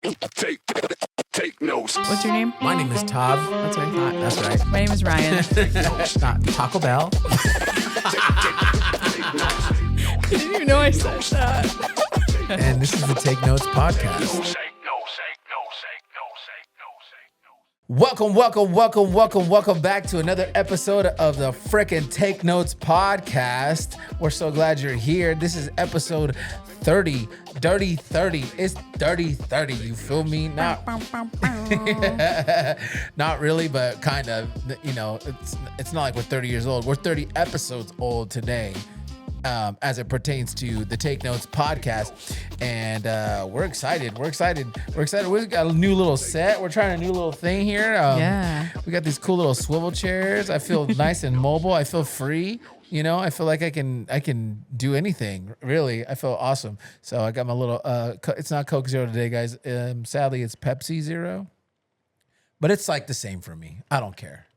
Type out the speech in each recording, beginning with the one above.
Take notes. What's your name? My name is Tav. That's what I thought. That's right. My name is Ryan. Not Taco Bell. I didn't even know I said that. And this is the Take Notes podcast. Welcome back to another episode of the frickin' Take Notes podcast. We're so glad you're here. This is episode 30, Dirty 30. It's Dirty 30, you feel me? Not really, but kind of. You know, it's not like we're 30 years old. We're 30 episodes old today. As it pertains to the Take Notes podcast. And we're excited. We got a new little set. We're trying a new little thing here. We got these cool little swivel chairs. I feel nice and mobile. I feel free. You know, I feel like I can do anything, really. I feel awesome. So I got my little, it's not Coke Zero today, guys. Sadly, it's Pepsi Zero. But it's like the same for me. I don't care.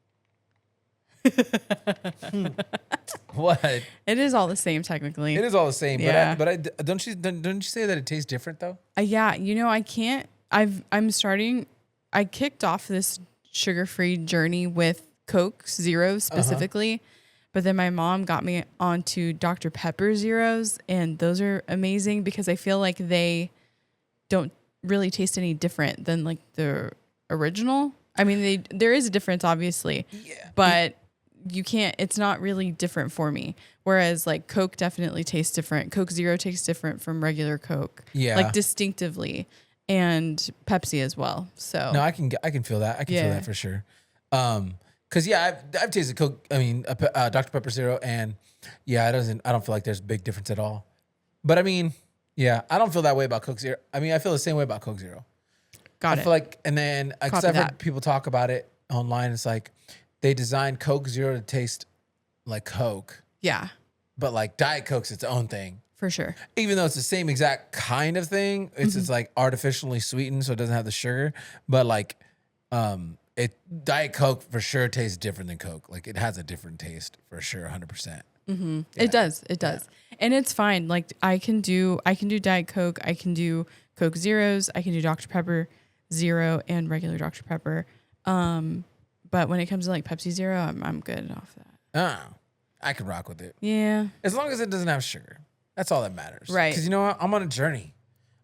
What? It is all the same, technically. It is all the same, Yeah. but don't you say that it tastes different though? Yeah, you know, I can't. I kicked off this sugar-free journey with Coke Zeros specifically, but then my mom got me onto Dr. Pepper Zeros, and those are amazing because I feel like they don't really taste any different than like the original. I mean, there is a difference, obviously, but you can't, it's not really different for me. Whereas like Coke definitely tastes different. Coke Zero tastes different from regular Coke. Yeah. Like distinctively. And Pepsi as well. So no, I can feel that. I can feel that for sure. Cause I've tasted Coke. I mean, Dr. Pepper Zero, and I don't feel like there's a big difference at all. But I mean, I don't feel that way about Coke Zero. I mean, I feel the same way about Coke Zero. I feel like, and then I've heard people talk about it online. It's like, they designed Coke Zero to taste like Coke. Yeah. But like Diet Coke's its own thing. For sure. Even though it's the same exact kind of thing, it's like artificially sweetened, so it doesn't have the sugar. But like, Diet Coke for sure tastes different than Coke. Like it has a different taste for sure, 100%. Mm-hmm. Yeah. It does. And it's fine. Like I can do Diet Coke. I can do Coke Zeros. I can do Dr. Pepper Zero and regular Dr. Pepper. But when it comes to like Pepsi Zero, I'm good off that. I can rock with it. Yeah. As long as it doesn't have sugar. That's all that matters. Right. Because you know what? I'm on a journey.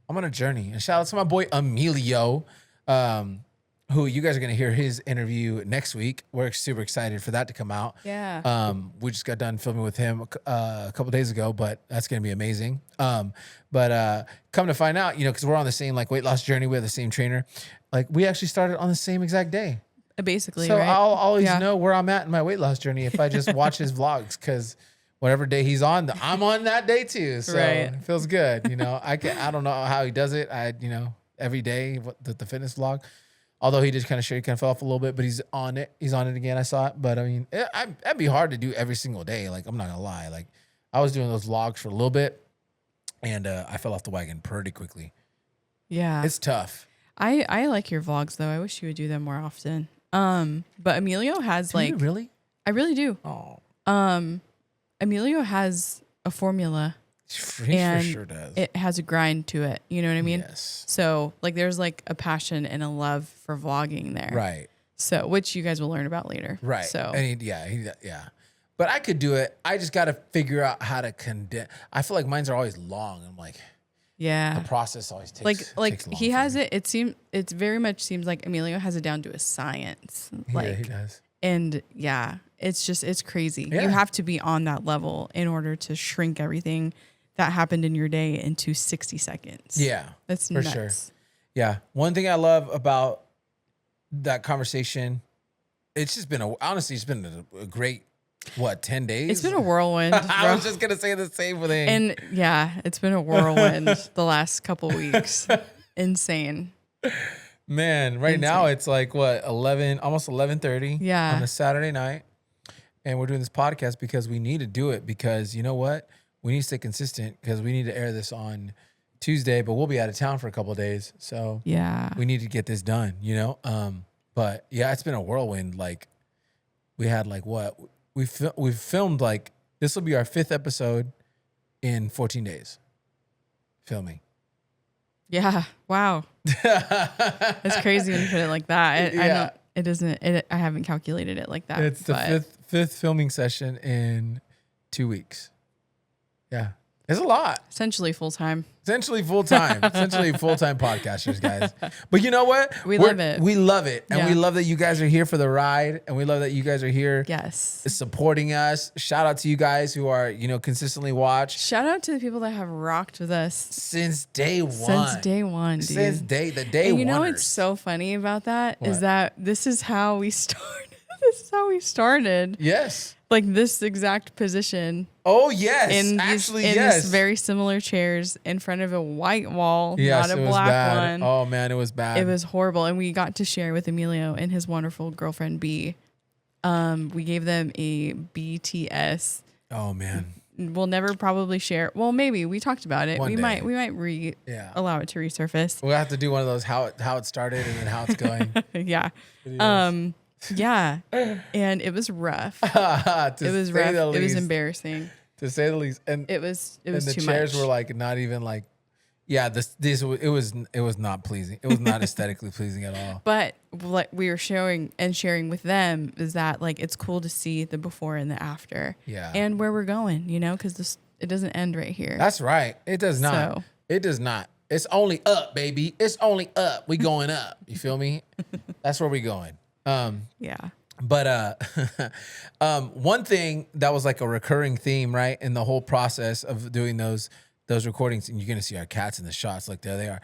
And shout out to my boy Emilio, who you guys are going to hear his interview next week. We're super excited for that to come out. Yeah. We just got done filming with him a couple days ago, but that's going to be amazing. But come to find out, you know, because we're on the same like weight loss journey. We have the same trainer. Like we actually started on the same exact day. Basically, so right? I'll always know where I'm at in my weight loss journey if I just watch his vlogs, because whatever day he's on, I'm on that day too. So it feels good. You know, I don't know how he does it. Every day the fitness vlog, although he did kind of fell off a little bit, but he's on it. He's on it again. I saw it, but I mean, that'd be hard to do every single day. Like I'm not gonna lie. Like I was doing those vlogs for a little bit, and I fell off the wagon pretty quickly. Yeah, it's tough. I like your vlogs though. I wish you would do them more often. But Emilio has do you really? I really do. Oh. Emilio has a formula. He for sure does. It has a grind to it. You know what I mean? Yes. So like there's like a passion and a love for vlogging there. Right. So which you guys will learn about later. Right. So and yeah. But I could do it. I just got to figure out how to condense. I feel like mine's are always long. I'm like, the process always takes like long he has me. It very much seems like Emilio has it down to a science. Yeah, he does. And it's crazy. Yeah. You have to be on that level in order to shrink everything that happened in your day into 60 seconds. Yeah. That's for nuts. Sure. Yeah. One thing I love about that conversation, it's been a great 10 days? It's been a whirlwind. I was just going to say the same thing. And it's been a whirlwind the last couple weeks. Insane. Man, now it's like 11, almost 11:30 on a Saturday night. And we're doing this podcast because we need to do it because you know what? We need to stay consistent because we need to air this on Tuesday, but we'll be out of town for a couple of days. So we need to get this done, you know? But it's been a whirlwind. Like we had we've filmed this will be our 5th episode in 14 days filming. Yeah. Wow. It's crazy when you put it like that. I don't. It doesn't. I haven't calculated it like that. It's the fifth filming session in 2 weeks. Yeah, it's a lot. Essentially full time. Essentially full-time podcasters, guys. But you know what? We love it. We love it. And Yeah. we love that you guys are here for the ride. And we love that you guys are here Yes. supporting us. Shout out to you guys who are, consistently watch. Shout out to the people that have rocked with us Since day one. since day one, dude. Since the day And one. you know what's so funny about that is that this is how we started. This is how we started. Yes. Like this exact position. Oh, yes. In yes. these very similar chairs in front of a white wall, Yes, not a it was black bad. one. Oh, man, it was bad. It was horrible. And we got to share with Emilio and his wonderful girlfriend, B. We gave them a BTS. Oh, man. We'll never probably share. Well, maybe we talked about it. One We day. might allow it to resurface. We'll have to do one of those how it started and then how it's going. Yeah. Yeah. And it was rough. It was rough. It was embarrassing. To say the least. And it was and the too chairs much. were like not even like, yeah, it was not pleasing. It was not aesthetically pleasing at all. But what we were sharing with them is that like it's cool to see the before and the after. Yeah. And where we're going, because it doesn't end right here. That's right. It does not. So. It does not. It's only up, baby. It's only up. We going up. You feel me? That's where we going. Yeah. But one thing that was like a recurring theme, right, in the whole process of doing those recordings, and you're gonna see our cats in the shots, like there they are.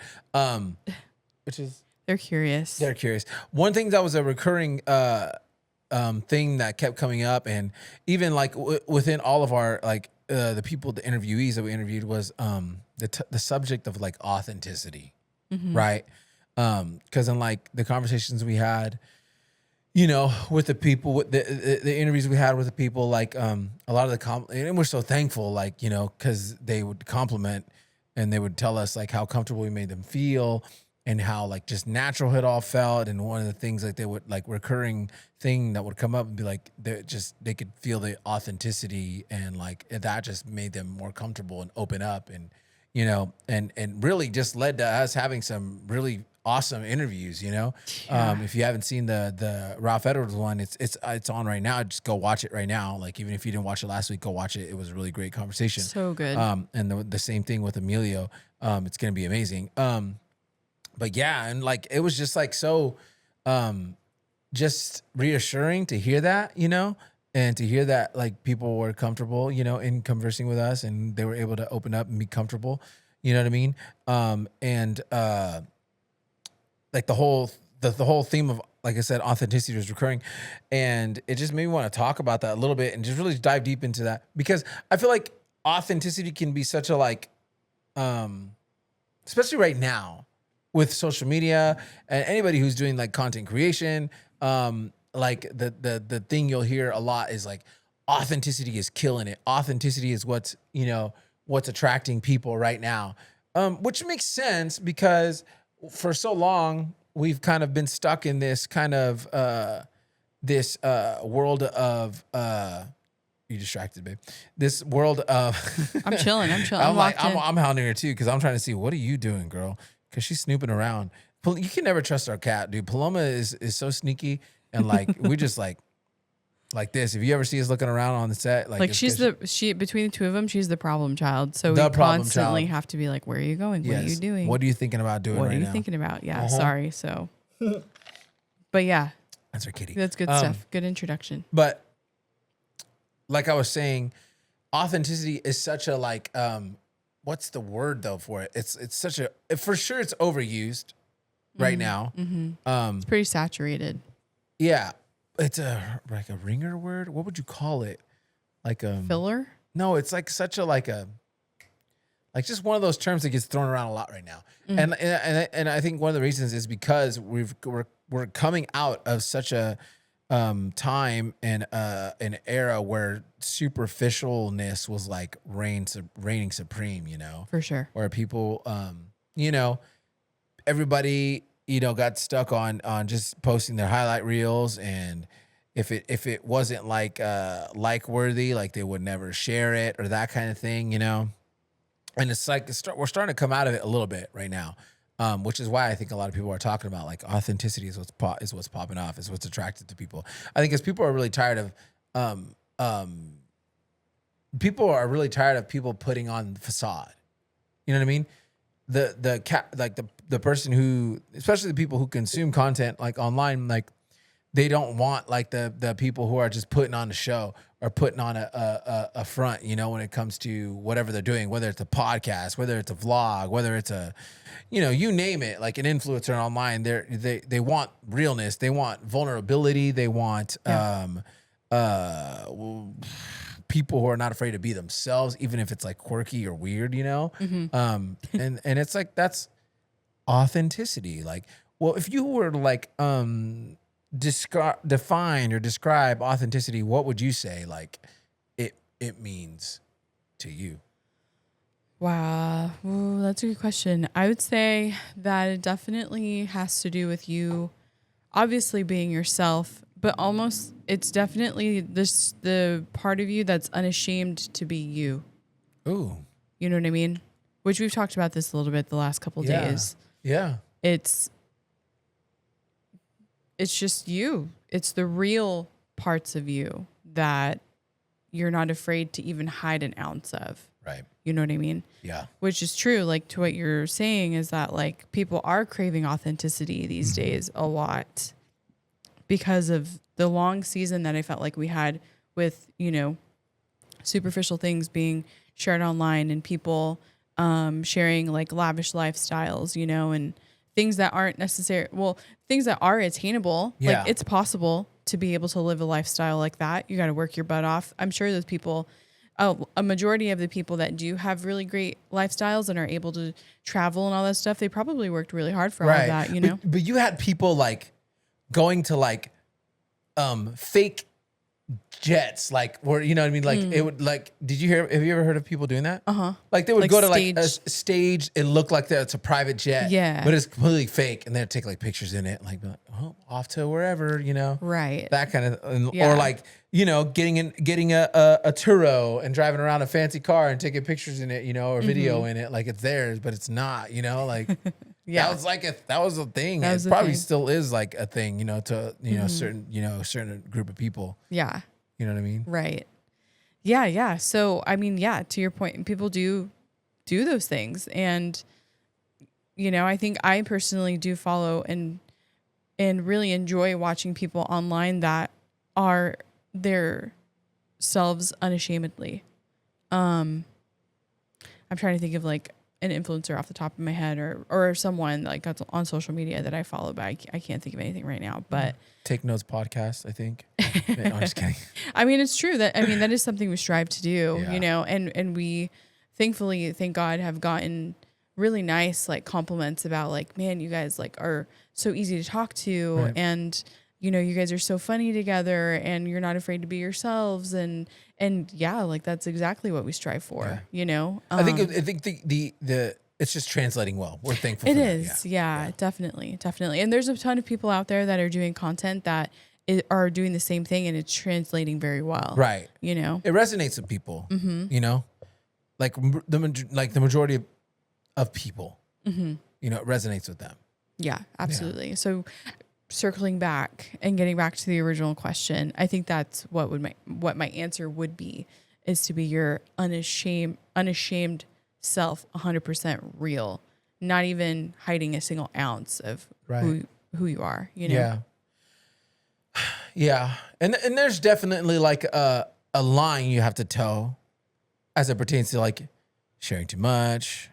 Which is They're curious. They're curious. One thing that was a recurring thing that kept coming up, and even like within all of our like the interviewees that we interviewed was the subject of like authenticity, right? Because in like the conversations we had, with the people, with the interviews we had with the people, like a lot of and we're so thankful, like because they would compliment and they would tell us like how comfortable we made them feel. And how like just natural it all felt, and one of the things like they would like recurring thing that would come up and be like they could feel the authenticity, and like that just made them more comfortable and open up, and and really just led to us having some really awesome interviews. Yeah. If you haven't seen the Ralph Edwards one, it's on right now. Just go watch it right now. Like even if you didn't watch it last week, go watch it. It was a really great conversation. So good. And the same thing with Emilio. It's gonna be amazing. But yeah, and like it was just like so just reassuring to hear that, and to hear that like people were comfortable, in conversing with us, and they were able to open up and be comfortable, you know what I mean? And like the whole theme of, like I said, authenticity was recurring, and it just made me want to talk about that a little bit and just really dive deep into that, because I feel like authenticity can be such a like especially right now with social media and anybody who's doing like content creation, like the thing you'll hear a lot is like authenticity is killing it. Authenticity is what's attracting people right now, which makes sense because for so long we've kind of been stuck in this kind of this world of you distracted, babe. This world of I'm chilling. I'm hounding her too because I'm trying to see what are you doing, girl. Because she's snooping around. You can never trust our cat, dude. Paloma is so sneaky, and like we just like this. If you ever see us looking around on the set, like she's between the two of them, she's the problem child. So we The problem constantly child. have to be like, where are you going? What are you doing? What are you thinking about doing What right are you now? thinking about? Yeah, sorry. So, but yeah, That's our kitty. that's good stuff. Good introduction. But like I was saying, authenticity is such a like what's the word though for it? It's such a, for sure it's overused right now. It's pretty saturated. Yeah, it's like a ringer word. What would you call it? Like Filler? No, it's like such a like just one of those terms that gets thrown around a lot right now. And I think one of the reasons is because we're coming out of such a time and an era where superficialness was like reigning supreme, For sure. where people everybody got stuck on just posting their highlight reels, and if it wasn't like worthy, like they would never share it or that kind of thing, and it's like we're starting to come out of it a little bit right now. Which is why I think a lot of people are talking about like authenticity is what's popping off, is what's attracted to people. I think because people are really tired of people putting on facade. You know what I mean? The person who, especially the people who consume content like online, like they don't want like the people who are just putting on a show or putting on a front, you know, when it comes to whatever they're doing, whether it's a podcast, whether it's a vlog, whether it's a, you know, you name it, like an influencer online. They want realness, they want vulnerability, they want people who are not afraid to be themselves, even if it's like quirky or weird, you know? And it's like, that's authenticity. Like, well, if you were to like, define or describe authenticity, what would you say like it means to you? Wow. Ooh, that's a good question. I would say that it definitely has to do with you obviously being yourself, but almost it's definitely the part of you that's unashamed to be you. Ooh. You know what I mean? Which we've talked about this a little bit the last couple of days. Yeah. It's just you. It's the real parts of you that you're not afraid to even hide an ounce of. Right. You know what I mean? Yeah. Which is true. Like to what you're saying is that like people are craving authenticity these days a lot because of the long season that I felt like we had with, you know, superficial things being shared online and people sharing like lavish lifestyles, you know, and things that aren't necessary. Well, things that are attainable. Yeah. Like it's possible to be able to live a lifestyle like that. You got to work your butt off. I'm sure those people, a majority of the people that do have really great lifestyles and are able to travel and all that stuff, they probably worked really hard for all of that, you know? But you had people like going to like fake jets, like where, you know what I mean? Like it would like, have you ever heard of people doing that? Like they would Like go to like a stage, it looked like that it's a private jet, Yeah. but it's completely fake, and they'd take like pictures in it, like oh, off to wherever, you know, Right. that kind of, Yeah. or like, you know, getting a Turo and driving around a fancy car and taking pictures in it, you know, or video in it, like it's theirs, but it's not, you know, like Yeah. that was a thing. That was It a probably thing. still is like a thing, you know, to, you know, certain group of people. Yeah. You know what I mean? Right. Yeah. Yeah. So, I mean, yeah, to your point, people do those things. And, you know, I think I personally do follow and really enjoy watching people online that are their selves unashamedly. I'm trying to think of like an influencer off the top of my head or someone like that's on social media that I follow, but I can't think of anything right now, but Take Notes podcast, I think. No, I'm just kidding. I mean, it's true that is something we strive to do, Yeah. you know, and we thankfully, thank God, have gotten really nice like compliments about like, man, you guys like are so easy to talk to, Right. and you know, you guys are so funny together, and you're not afraid to be yourselves, and yeah, like that's exactly what we strive for, Yeah. you know. I think the it's just translating well. We're thankful It for that. is. Yeah, definitely. And there's a ton of people out there that are doing content that are doing the same thing, and it's translating very well. Right. You know? It resonates with people, you know, like the majority of people, you know, it resonates with them. Yeah, absolutely. Yeah. So circling back and getting back to the original question, I think that's what my answer would be, is to be your unashamed self, 100% real, not even hiding a single ounce of who you are, you know? Yeah. Yeah. And there's definitely like a line you have to toe as it pertains to like sharing too much.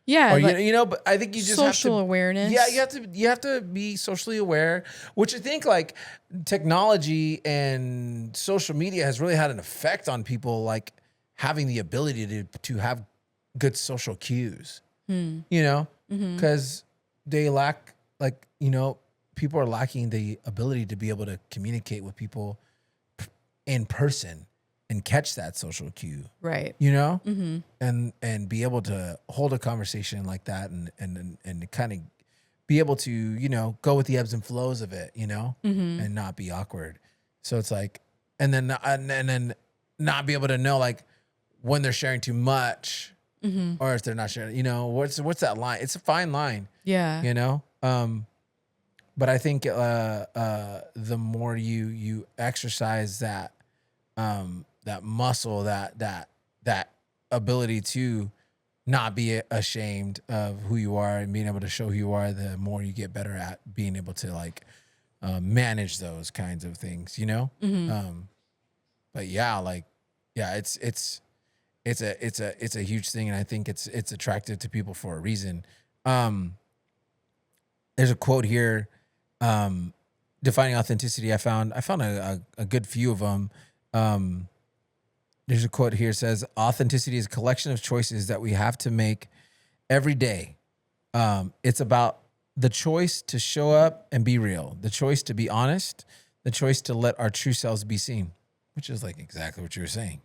Yeah. Or, like you know, but I think you just social have to, awareness. Yeah, you have to be socially aware, which I think like technology and social media has really had an effect on people, like having the ability to have good social cues, you know, because they lack, like, you know, people are lacking the ability to be able to communicate with people in person and catch that social cue, Right. you know, and be able to hold a conversation like that and kind of be able to, you know, go with the ebbs and flows of it, you know, and not be awkward. So it's like, and then not be able to know like when they're sharing too much or if they're not sharing, what's that line? It's a fine line, Yeah. But I think the more you exercise that that muscle, that ability to not be ashamed of who you are and being able to show who you are, the more you get better at being able to like manage those kinds of things, But it's a huge thing, and I think it's attractive to people for a reason. There's a quote here, defining authenticity. I found a good few of them. There's a quote here that says, authenticity is a collection of choices that we have to make every day. It's about the choice to show up and be real, the choice to be honest, the choice to let our true selves be seen, which is like exactly what you were saying,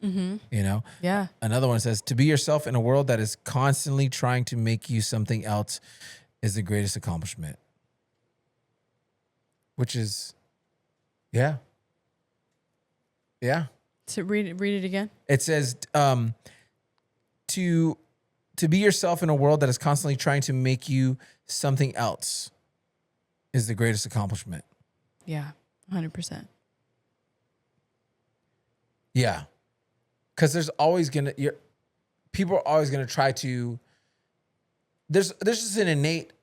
Yeah. Another one says, to be yourself in a world that is constantly trying to make you something else is the greatest accomplishment. Which is, yeah. So read it again. It says, to be yourself in a world that is constantly trying to make you something else is the greatest accomplishment. Yeah, 100%. Yeah. Because there's always people are always gonna try to. There's just an innate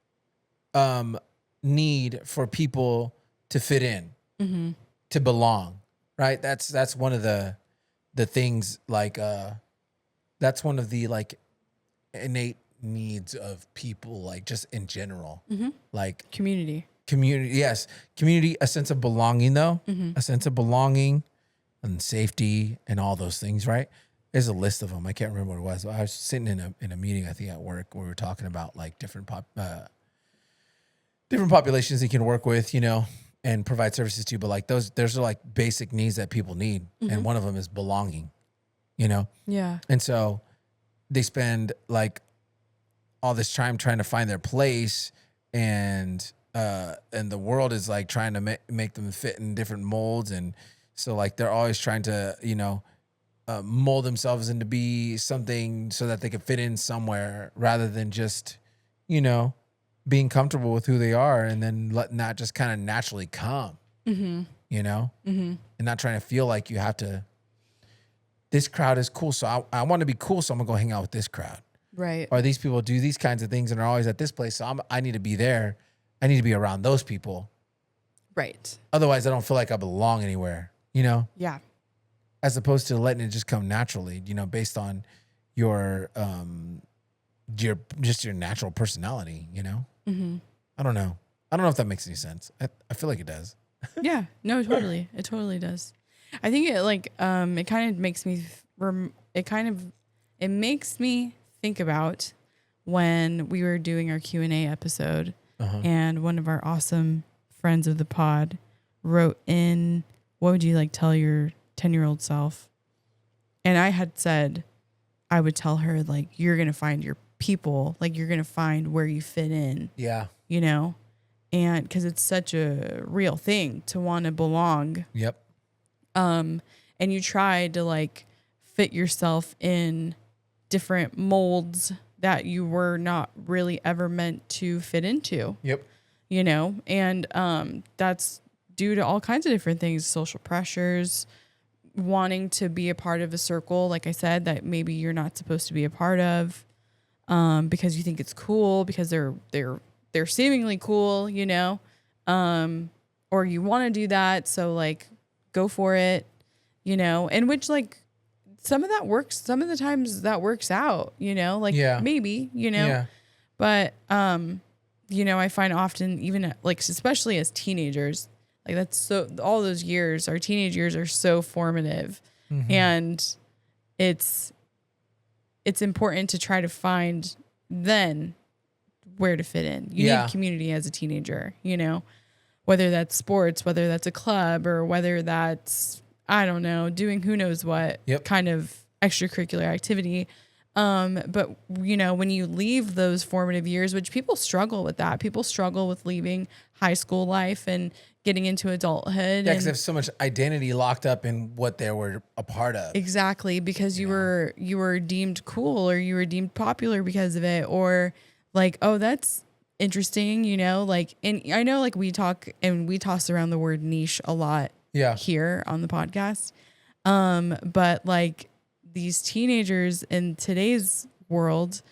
need for people to fit in, to belong, right? That's one of the things, like that's one of the like innate needs of people, like just in general, like Community. Yes, community, a sense of belonging, though, a sense of belonging and safety and all those things, right? There's a list of them. I can't remember what it was. I was sitting in a meeting, I think at work, where we were talking about like different populations you can work with, and provide services to. But like those are like basic needs that people need, and one of them is belonging, Yeah. And so they spend like all this time trying to find their place, and the world is like trying to make them fit in different molds, and so like they're always trying to mold themselves into be something so that they can fit in somewhere, rather than just being comfortable with who they are, and then letting that just kind of naturally come, and not trying to feel like you have to. This crowd is cool, so I want to be cool, so I'm gonna go hang out with this crowd. Right. Or these people do these kinds of things and are always at this place, so I need to be there. I need to be around those people. Right. Otherwise, I don't feel like I belong anywhere, Yeah. As opposed to letting it just come naturally, based on your natural personality, I don't know. I don't know if that makes any sense. I feel like it does. Yeah. No, totally. It totally does. I think it like it kind of makes me it makes me think about when we were doing our Q&A episode, and one of our awesome friends of the pod wrote in, what would you like tell your 10-year-old self? And I had said I would tell her, like, you're going to find your people, like you're going to find where you fit in. Yeah. And because it's such a real thing to want to belong. Yep. And you try to like fit yourself in different molds that you were not really ever meant to fit into. Yep. And that's due to all kinds of different things, social pressures, wanting to be a part of a circle, like I said, that maybe you're not supposed to be a part of, because you think it's cool, because they're seemingly cool, or you want to do that, so like go for it, and which like some of that works, some of the times that works out, like maybe, Yeah. but I find often, even like especially as teenagers, like that's so, all those years, our teenage years are so formative, and it's important to try to find then where to fit in. You need community as a teenager, whether that's sports, whether that's a club, or whether that's, I don't know, doing who knows what kind of extracurricular activity. But you know, when you leave those formative years, which people struggle with that, people struggle with leaving high school life and getting into adulthood. Yeah, because And there's so much identity locked up in what they were a part of. exactly, because you were deemed cool or you were deemed popular because of it, or like, oh, that's interesting, you know, like, and I know like we talk and we toss around the word niche a lot here on the podcast. But like these teenagers in today's world,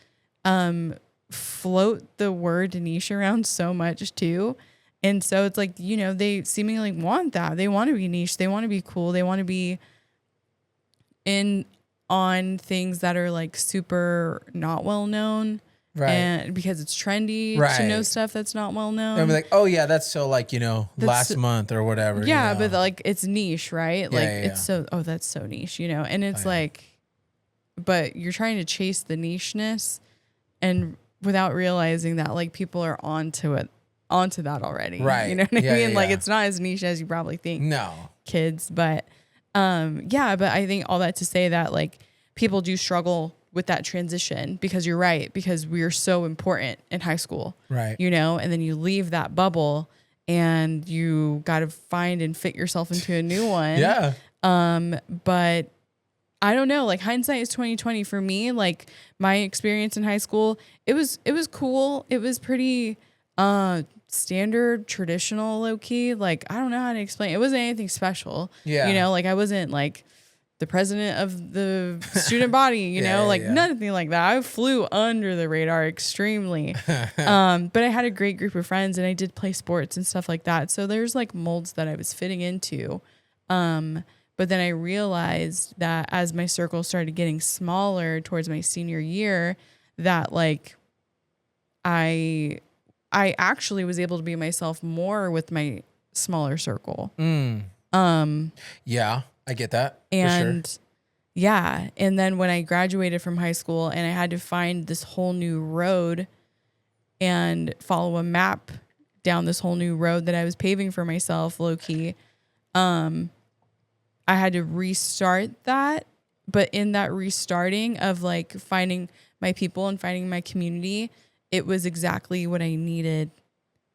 float the word niche around so much too. And so it's like, you know, they seemingly want that. They want to be niche. They want to be cool. They want to be in on things that are like super not well known. Right. And because it's trendy to know stuff that's not well known. And be like, oh yeah, that's so like, you know, last month or whatever. Yeah, you know? but like it's niche, right? Yeah, Like yeah, so, oh, that's so niche, you know? And it's like, but you're trying to chase the nicheness and without realizing that like people are onto that already. Right. You know what I Yeah, mean? yeah, Like yeah. it's not as niche as you probably think. No. Kids, but yeah, but I think all that to say that like people do struggle with that transition because you're right, because we are so important in high school. Right. You know, and then you leave that bubble and you got to find and fit yourself into a new one. Yeah. But I don't know, like hindsight is 2020 for me. Like my experience in high school, it was cool. It was pretty standard, traditional, low key. Like I don't know how to explain. It wasn't anything special. Yeah. You know, like I wasn't like the president of the student body, you know, like nothing like that. I flew under the radar extremely. But I had a great group of friends and I did play sports and stuff like that. So there's like molds that I was fitting into. But then I realized that as my circle started getting smaller towards my senior year, that like I actually was able to be myself more with my smaller circle. Yeah, I get that. And for sure. yeah. And then when I graduated from high school and I had to find this whole new road and follow a map down this whole new road that I was paving for myself, low key, I had to restart that. But in that restarting of like finding my people and finding my community, it was exactly what I needed.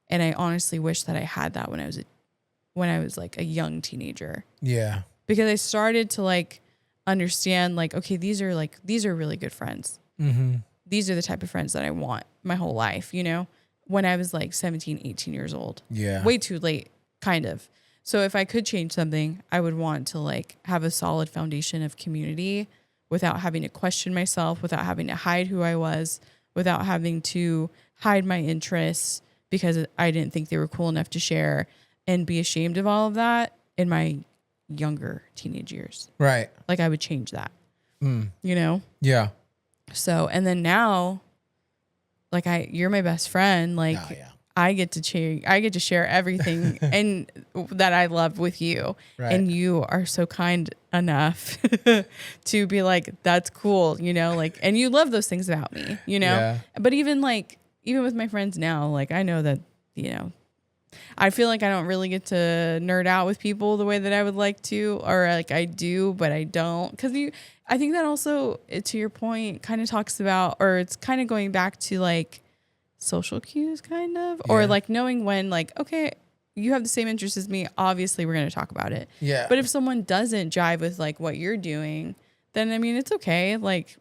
And I honestly wish that I had that when I was like a young teenager. Yeah. Because I started to like understand like, okay, these are really good friends. Mm-hmm. These are the type of friends that I want my whole life, you know, when I was like 17, 18 years old. Yeah. Way too late, kind of. So if I could change something, I would want to like have a solid foundation of community without having to question myself, without having to hide who I was, without having to hide my interests because I didn't think they were cool enough to share and be ashamed of all of that in my younger teenage years. Right. Like I would change that, you know? Yeah. So, and then now, like you're my best friend. Like Oh, yeah. I get to share everything and that I love with you. Right. And you are so kind enough to be like, that's cool, you know, like, and you love those things about me, you know? Yeah. But even with my friends now, like I know that, you know, I feel like I don't really get to nerd out with people the way that I would like to, or like I do, but I don't. Cause I think that also, to your point, kind of talks about, or it's kind of going back to like social cues kind of, or like knowing when like, okay, you have the same interests as me. Obviously we're going to talk about it. Yeah. But if someone doesn't jive with like what you're doing, then I mean, it's okay. Like,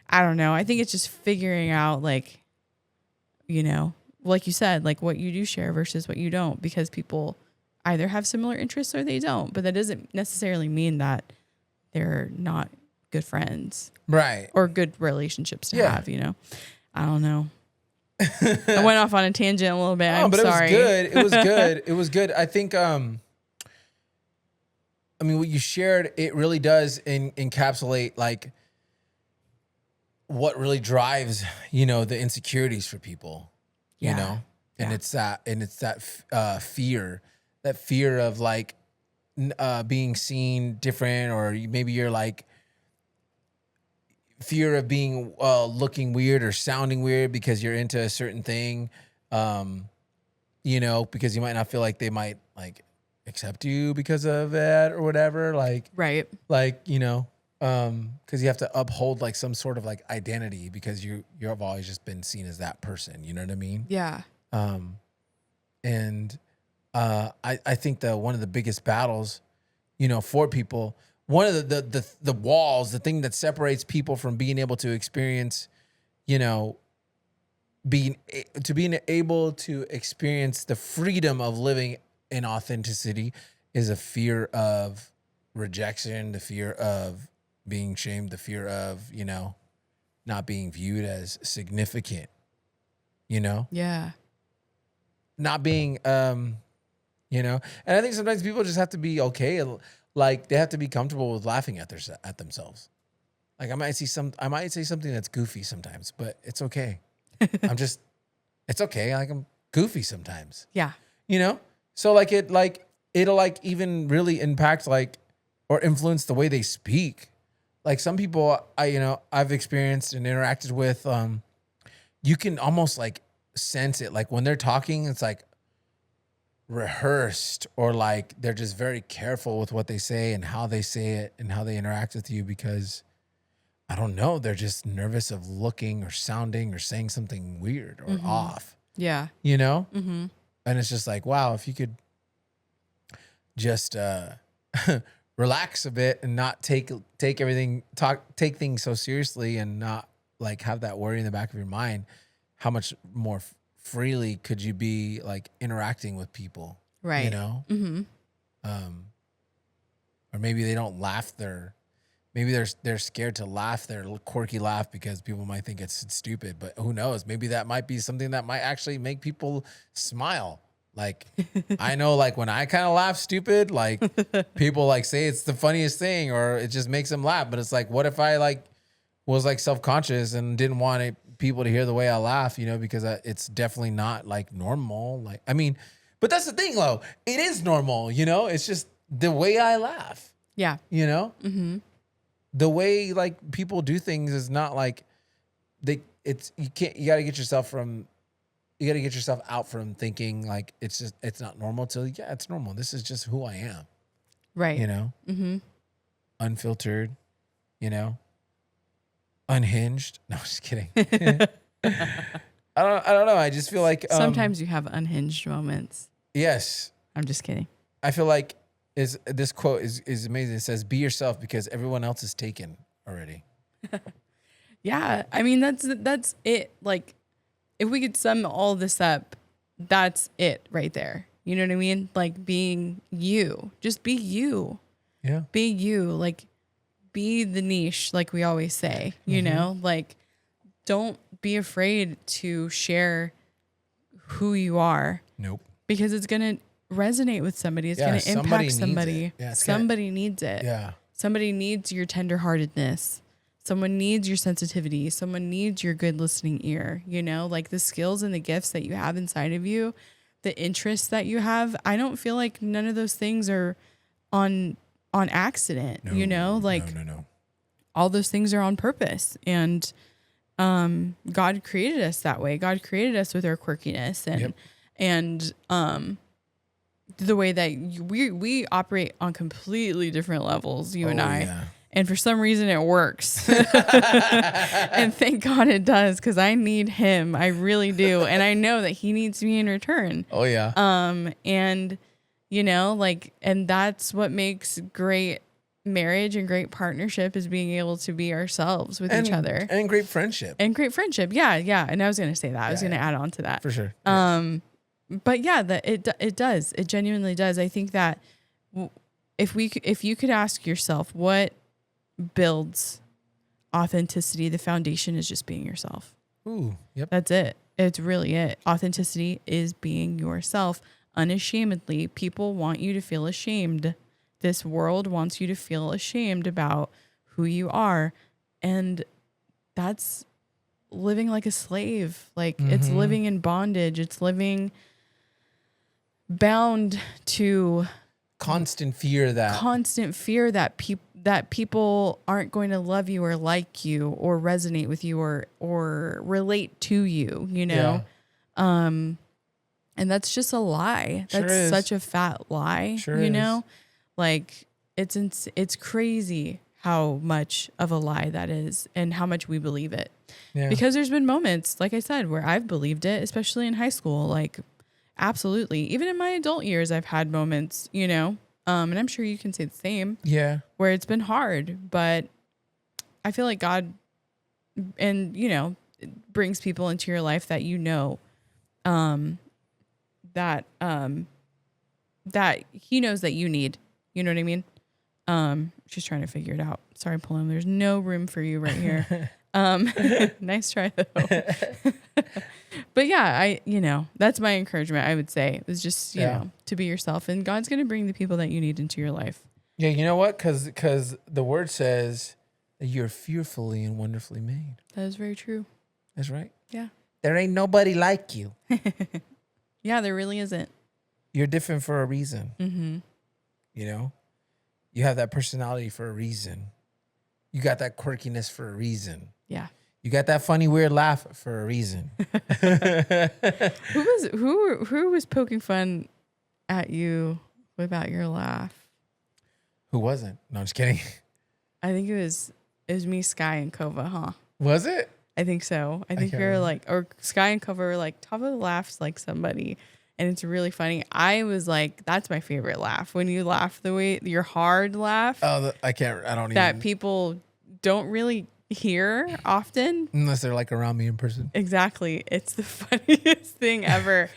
I don't know. I think it's just figuring out like, you know, like you said, like what you do share versus what you don't, because people either have similar interests or they don't, but that doesn't necessarily mean that they're not good friends. Right. Or good relationships to have, you know? I don't know. I went off on a tangent a little bit. I'm sorry. It was good. It was good. It was good. I think, I mean, what you shared, it really does encapsulate like what really drives, you know, the insecurities for people, you know, and it's that fear of like being seen different, or maybe you're like fear of being looking weird or sounding weird because you're into a certain thing, you know, because you might not feel like they might like accept you because of that or whatever. Like, right. Like, you know, Because you have to uphold like some sort of like identity because you've always just been seen as that person. You know what I mean? Yeah. And I think that one of the biggest battles, you know, for people, one of the walls, the thing that separates people from being able to experience, you know, being able to experience the freedom of living in authenticity is a fear of rejection, the fear of being shamed, the fear of, you know, not being viewed as significant, you know? Yeah. Not being, you know, and I think sometimes people just have to be okay. Like they have to be comfortable with laughing at themselves. Like I might say something that's goofy sometimes, but it's okay. It's okay. Like I'm goofy sometimes, Yeah. you know? So it'll like even really impact like, or influence the way they speak. Like some people I've experienced and interacted with, you can almost like sense it. Like when they're talking, it's like rehearsed, or like they're just very careful with what they say and how they say it and how they interact with you because I don't know, they're just nervous of looking or sounding or saying something weird or off. Yeah. You know? Mm-hmm. And it's just like, wow, if you could just relax a bit and not take things so seriously and not like have that worry in the back of your mind, how much more freely could you be like interacting with people? Right. You know? Mm-hmm. Or maybe they don't laugh maybe they're scared to laugh their quirky laugh because people might think it's stupid, but who knows? Maybe that might be something that might actually make people smile. Like I know like when I kind of laugh stupid, like people like say it's the funniest thing or it just makes them laugh. But it's like, what if I like was like self-conscious and didn't want people to hear the way I laugh, you know, because it's definitely not like normal. Like, I mean, but that's the thing though. It is normal, you know, it's just the way I laugh. Yeah. You know? Mm-hmm. The way like people do things is not like you gotta get yourself out from thinking like it's not normal till it's normal. This is just who I am. Right. You know? Mm-hmm. Unfiltered, you know? Unhinged. No, just kidding. I don't know. I just feel like Sometimes you have unhinged moments. Yes. I'm just kidding. I feel like this quote is amazing. It says, "Be yourself because everyone else is taken already." Yeah, I mean that's it. Like, if we could sum all this up, that's it right there. You know what I mean? Like being you, just be you. Yeah. Be you. Like, be the niche, like we always say. You know, like don't be afraid to share who you are. Nope. Because it's gonna resonate with somebody. It's going to impact somebody. Somebody needs it. Yeah. Somebody needs your tenderheartedness. Someone needs your sensitivity. Someone needs your good listening ear. You know, like the skills and the gifts that you have inside of you, the interests that you have. I don't feel like none of those things are on accident. No, you know, like no. all those things are on purpose. And God created us that way. God created us with our quirkiness and the way that we operate on completely different levels, you and I. Yeah. And for some reason it works. And thank God it does, because I need him. I really do. And I know that he needs me in return. Oh, yeah. And, you know, like, and that's what makes great marriage and great partnership, is being able to be ourselves with each other. And great friendship. Yeah. And I was going to say that. I was going to add on to that. For sure. But yeah, it does. It genuinely does. I think that if you could ask yourself what builds authenticity, the foundation is just being yourself. Ooh, yep. That's it. It's really it. Authenticity is being yourself unashamedly. People want you to feel ashamed. This world wants you to feel ashamed about who you are. And that's living like a slave. Like it's living in bondage. It's living bound to constant fear that people aren't going to love you or like you or resonate with you or relate to you, you know? Yeah. And that's just a lie. That's such a fat lie, you know? Like it's crazy how much of a lie that is and how much we believe it. Yeah. Because there's been moments, like I said, where I've believed it, especially in high school. Like, absolutely. Even in my adult years, I've had moments, you know, and I'm sure you can say the same. Yeah. Where it's been hard, but I feel like God, and you know, brings people into your life that you know, that He knows that you need. You know what I mean? She's trying to figure it out. Sorry, Paloma. There's no room for you right here. Nice try though. But yeah, that's my encouragement. I would say is just you know, to be yourself, and God's going to bring the people that you need into your life. Yeah, you know what? Because the word says that you're fearfully and wonderfully made. That is very true. That's right. Yeah. There ain't nobody like you. Yeah, there really isn't. You're different for a reason. Mm-hmm. You know, you have that personality for a reason. You got that quirkiness for a reason. Yeah. You got that funny, weird laugh for a reason. Who was poking fun at you about your laugh? Who wasn't? No, I'm just kidding. I think it was me, Sky, and Kova, huh? Was it? I think so. I think you're like, or Sky and Kova were like, Tavo laughs like somebody, and it's really funny. I was like, that's my favorite laugh. When you laugh the way your hard laugh. Oh, I don't that even. People don't really hear often. Unless they're like around me in person. Exactly. It's the funniest thing ever.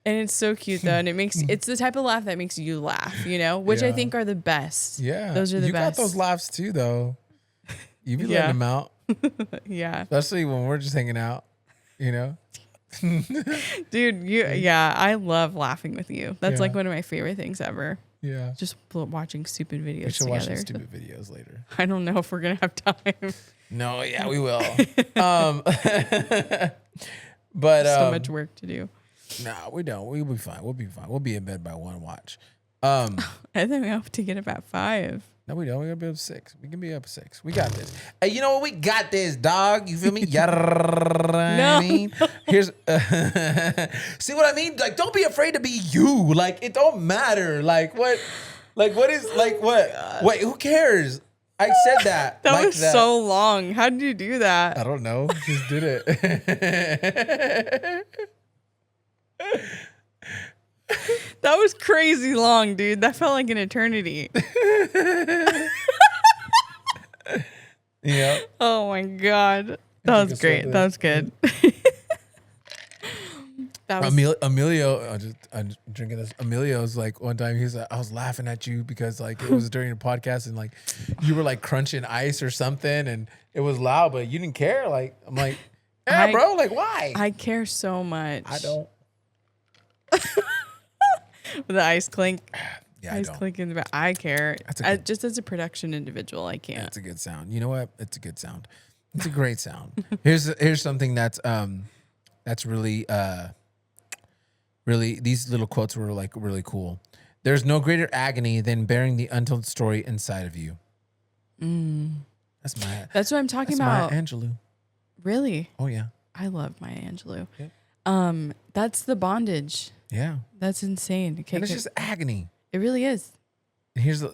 And it's so cute though. And it's the type of laugh that makes you laugh, you know, which I think are the best. Yeah. Those are the best. You got those laughs too though. You be letting them out. Yeah. Especially when we're just hanging out, you know? Dude, I love laughing with you. That's like one of my favorite things ever. Yeah. Just watching stupid videos We should together. watch some stupid videos later. I don't know if we're going to have time. No, yeah, we will. But so much work to do. Nah, we don't. We'll be fine. We'll be in bed by 1 watch. I think we have to get up at 5. No, we don't. We're gonna be up 6. We can be up 6. We got this. Hey, you know what? We got this, dog. You feel me? I mean, here's see what I mean? Like, don't be afraid to be you. Like, it don't matter. Like what? Like what is like what? Wait, who cares? I said that. That like was so long. How did you do that? I don't know. Just did it. That was crazy long, dude. That felt like an eternity. Yeah. Oh my God. That was great. That was good. Emilio, I'm drinking this. Emilio was like, one time he was like, I was laughing at you because like it was during a podcast and like you were like crunching ice or something and it was loud, but you didn't care. Like, I'm like, yeah, bro, like why? I care so much. I don't. The ice clink. Yeah, ice I don't. clink in the back. I care. Good, just as a production individual, I can't. That's a good sound. You know what? It's a good sound. It's a great sound. Here's something that's really really these little quotes were like really cool. There's no greater agony than bearing the untold story inside of you. That's what I'm talking about. Maya Angelou. Really? Oh yeah. I love Maya Angelou. Yep. That's the bondage. Yeah. That's insane. And it's just agony. It really is. Here's we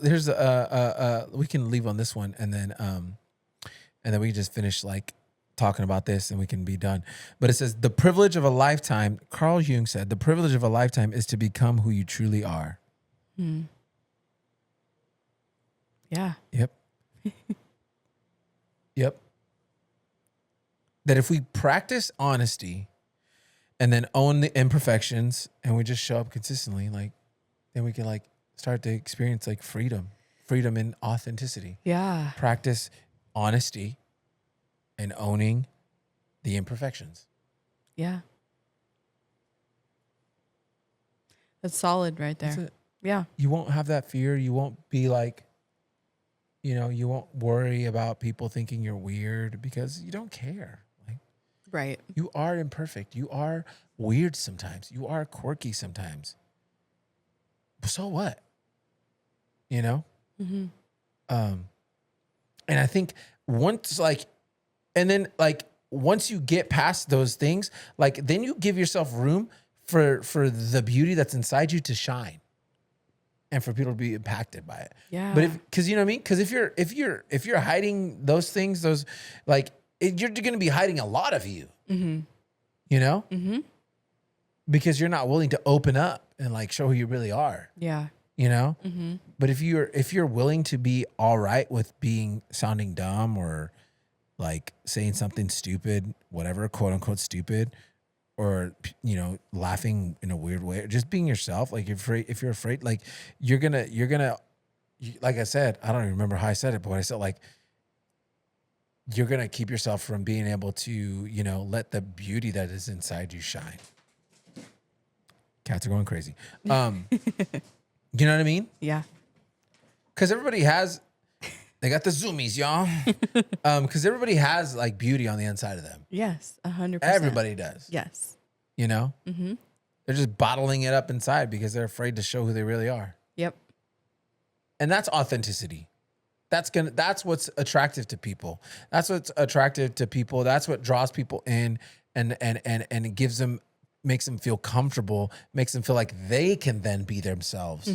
can leave on this one and then we can just finish like talking about this and we can be done. But it says the privilege of a lifetime, Carl Jung said, the privilege of a lifetime is to become who you truly are. Yeah. Yep. Yep. That if we practice honesty and then own the imperfections and we just show up consistently, like then we can like start to experience like freedom in authenticity. Yeah. Practice honesty and owning the imperfections. Yeah. That's solid right there. That's it. Yeah. You won't have that fear. You won't be like, you won't worry about people thinking you're weird because you don't care. Like, right. You are imperfect. You are weird sometimes. You are quirky sometimes. So what? Mm-hmm. And I think once once you get past those things, like then you give yourself room for the beauty that's inside you to shine. and for people to be impacted by it. Yeah. But because you know what I mean? Because if you're hiding those things, you're going to be hiding a lot of you. Mm-hmm. You know? Mm-hmm. Because you're not willing to open up and like show who you really are. Yeah. You know? Mm-hmm. But if you're willing to be all right with sounding dumb or like saying something stupid, whatever, quote unquote stupid, or you know, laughing in a weird way, or just being yourself. Like if you're afraid, like you're gonna, like I said, I don't even remember how I said it, but I said like you're gonna keep yourself from being able to, you know, let the beauty that is inside you shine. Cats are going crazy. You know what I mean? Yeah. Because everybody they got the zoomies, y'all. Because everybody has like beauty on the inside of them. Yes, 100%. Everybody does. Yes. You know? Mm-hmm. They're just bottling it up inside because they're afraid to show who they really are. Yep. And that's authenticity. That's what's attractive to people. That's what's attractive to people. That's what draws people in and it gives them, makes them feel comfortable, makes them feel like they can then be themselves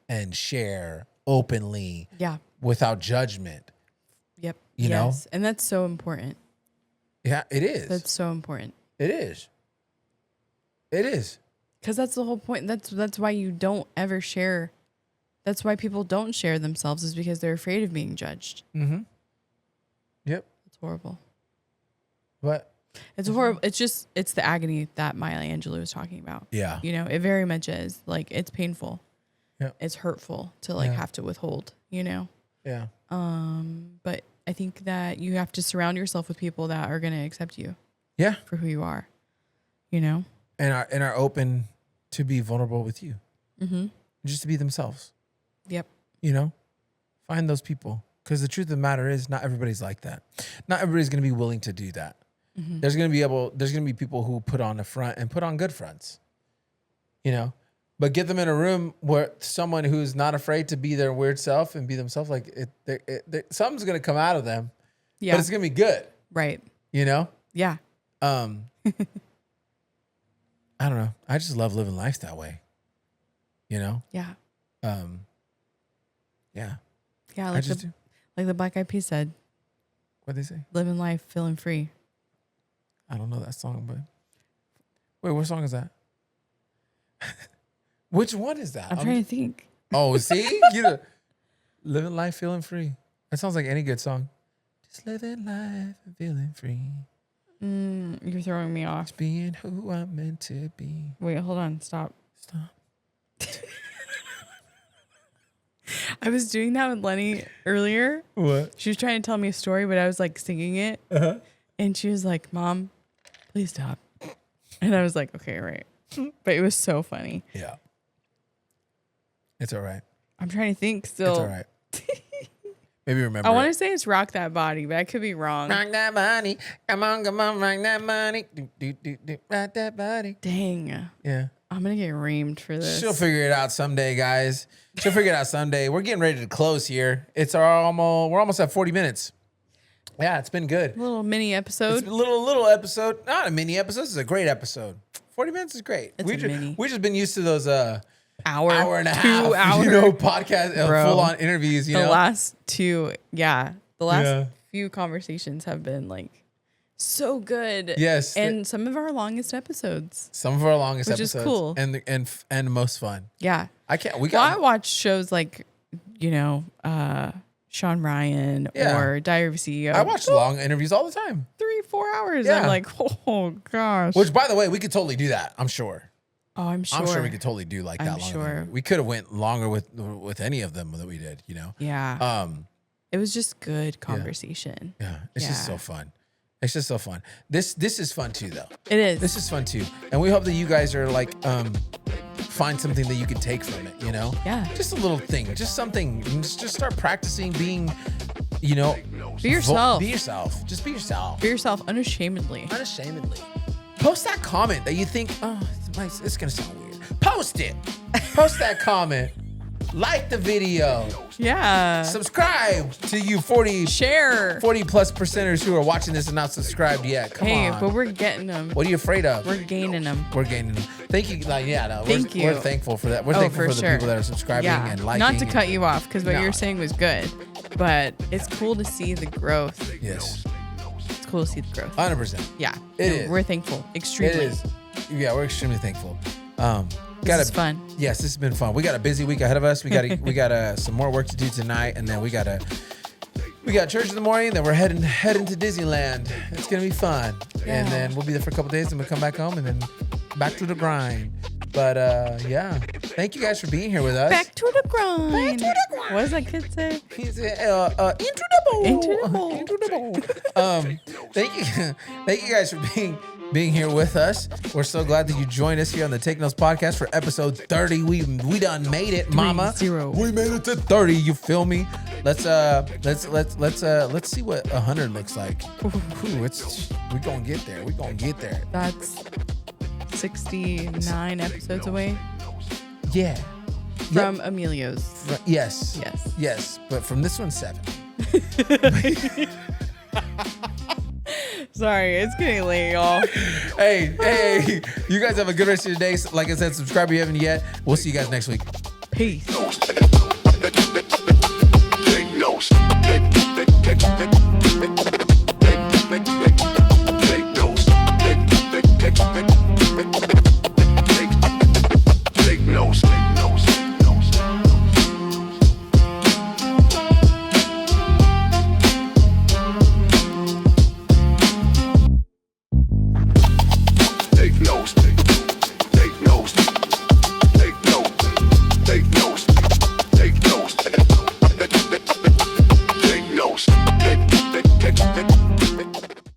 and share openly. Yeah. Without judgment. Yep. You know? And that's so important. Yeah, it is. That's so important. It is. It is. Because that's the whole point. That's why you don't ever share. That's why people don't share themselves, is because they're afraid of being judged. Mm-hmm. Yep. It's horrible. But it's horrible. It's the agony that Maya Angelou was talking about. yeah. You know, it very much is. Like, it's painful. Yeah. It's hurtful to like have to withhold, you know? Yeah. But I think that you have to surround yourself with people that are going to accept you. Yeah. For who you are, you know? And are open to be vulnerable with you. Mm-hmm. Just to be themselves. Yep. You know? Find those people. Because the truth of the matter is not everybody's like that. Not everybody's going to be willing to do that. Mm-hmm. There's going to be people who put on a front and put on good fronts. You know? But get them in a room where someone who's not afraid to be their weird self and be themselves, like something's going to come out of them. Yeah. But it's going to be good. Right. You know? Yeah. I don't know. I just love living life that way. You know? Yeah. Yeah. Yeah. Like the Black Eyed Peas said. What'd they say? Living life, feeling free. I don't know that song, but wait, what song is that? Which one is that? I'm trying to think. Oh, see? Living life, feeling free. That sounds like any good song. Just living life and feeling free. You're throwing me off. Just being who I'm meant to be. Wait, hold on. Stop. I was doing that with Lenny earlier. What? She was trying to tell me a story, but I was like singing it. Uh-huh. And she was like, Mom, please stop. And I was like, okay, right. But it was so funny. Yeah. It's all right. I'm trying to think still. It's all right. Maybe remember. I want to say it's Rock That Body, but I could be wrong. Rock that body. Come on, rock that body. Rock that body. Dang. Yeah. I'm going to get reamed for this. She'll figure it out someday, guys. She'll figure it out someday. We're getting ready to close here. We're almost at 40 minutes. Yeah, it's been good. A little mini episode. It's a little episode. Not a mini episode. This is a great episode. 40 minutes is great. We've just been used to those hour and a half, 2 hour, podcast, full on interviews. The last few conversations have been like so good. Yes, and some of our longest episodes. Which is cool and most fun. Yeah, I watch shows like Sean Ryan or Diary of a CEO. I watch long interviews all the time. 3-4 hours. Yeah. I'm like, oh gosh. Which, by the way, we could totally do that. I'm sure. Oh, I'm sure. I'm sure we could totally do like that. Longer. We could have went longer with any of them that we did. You know. Yeah. It was just good conversation. Yeah. It's just so fun. It's just so fun. This is fun too, though. It is. This is fun too, and we hope that you guys are like find something that you can take from it. You know. Yeah. Just a little thing. Just something. Just start practicing being. You know. Be yourself. Be yourself. Just be yourself. Be yourself unashamedly. Unashamedly. Post that comment that you think, oh, it's gonna sound weird. Post it. Post that comment like the video, Yeah. subscribe to you 40 Share. plus percenters who are watching this and not subscribed yet. Come on. But we're getting them. What are you afraid of? We're gaining them. We're gaining them. Thank you. Thank you. We're thankful for that. We're thankful for the sure. people that are subscribing and liking. Not to cut you off, because what No. you're saying was good, but it's cool to see the growth. Yes. It's cool to see the growth. 100%. Yeah. It And is. We're thankful. Extremely. It is. Yeah, we're extremely thankful. This is fun. Yes, this has been fun. We got a busy week ahead of us. We got some more work to do tonight, and then we got church in the morning. Then we're heading to Disneyland. It's gonna be fun, Yeah. and then we'll be there for a couple days, and we'll come back home, and then back to the grind. But yeah, thank you guys for being here with us. Back to the grind. What does that kid say? He said, into the bowl. Into the bowl. Into the bowl. Thank you guys for being here with us. We're so glad that you joined us here on the Take Notes podcast for episode 30. We done made it, mama. 30. We made it to 30. You feel me? Let's see what 100 looks like. Ooh, we gonna get there. We gonna get there. That's 69 episodes away Yeah. from Emilio's. Yes. Yes. Yes. But from this one, 7. Sorry, it's getting late, y'all. Hey, you guys have a good rest of your day. Like I said, subscribe if you haven't yet. We'll see you guys next week. Peace. Take notes.